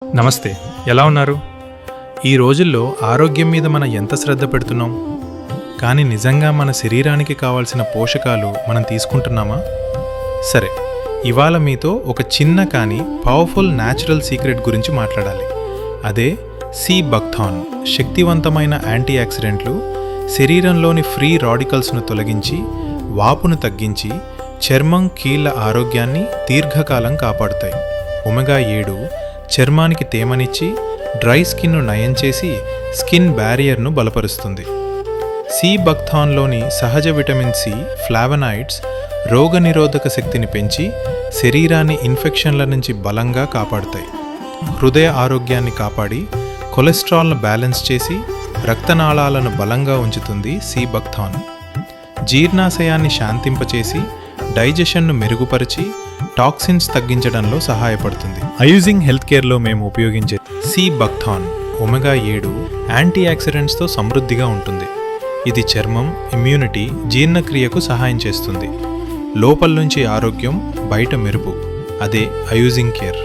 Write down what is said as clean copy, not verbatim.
నమస్తే, ఎలా ఉన్నారు? ఈ రోజుల్లో ఆరోగ్యం మీద మనం ఎంత శ్రద్ధ పెడుతున్నాం, కానీ నిజంగా మన శరీరానికి కావాల్సిన పోషకాలు మనం తీసుకుంటున్నామా? సరే, ఇవాళ మీతో ఒక చిన్న కానీ పవర్ఫుల్ న్యాచురల్ సీక్రెట్ గురించి మాట్లాడాలి. అదే సీ బక్థాన్. శక్తివంతమైన యాంటీ ఆక్సిడెంట్లు శరీరంలోని ఫ్రీ రాడికల్స్ను తొలగించి, వాపును తగ్గించి, చర్మం కీళ్ల ఆరోగ్యాన్ని దీర్ఘకాలం కాపాడుతాయి. ఒమెగా 7 చర్మానికి తేమనిచ్చి, డ్రై స్కిన్ను నయం చేసి, స్కిన్ బ్యారియర్ను బలపరుస్తుంది. సీ బక్థాన్లోని సహజ విటమిన్ సి, ఫ్లావనాయిడ్స్ రోగనిరోధక శక్తిని పెంచి, శరీరాన్ని ఇన్ఫెక్షన్ల నుంచి బలంగా కాపాడుతాయి. హృదయ ఆరోగ్యాన్ని కాపాడి, కొలెస్ట్రాల్ను బ్యాలెన్స్ చేసి, రక్తనాళాలను బలంగా ఉంచుతుంది సీ బక్థాన్. జీర్ణాశయాన్ని శాంతింపచేసి, డైజెషన్ను మెరుగుపరిచి, టాక్సిన్స్ తగ్గించడంలో సహాయపడుతుంది. అయూజింగ్ హెల్త్ కేర్లో మేము ఉపయోగించే సీ బక్థాన్ ఒమెగా 7 యాంటీ ఆక్సిడెంట్స్తో సమృద్ధిగా ఉంటుంది. ఇది చర్మం, ఇమ్యూనిటీ, జీర్ణక్రియకు సహాయం చేస్తుంది. లోపల నుంచి ఆరోగ్యం, బయట మెరుపు. అదే అయూజింగ్ కేర్.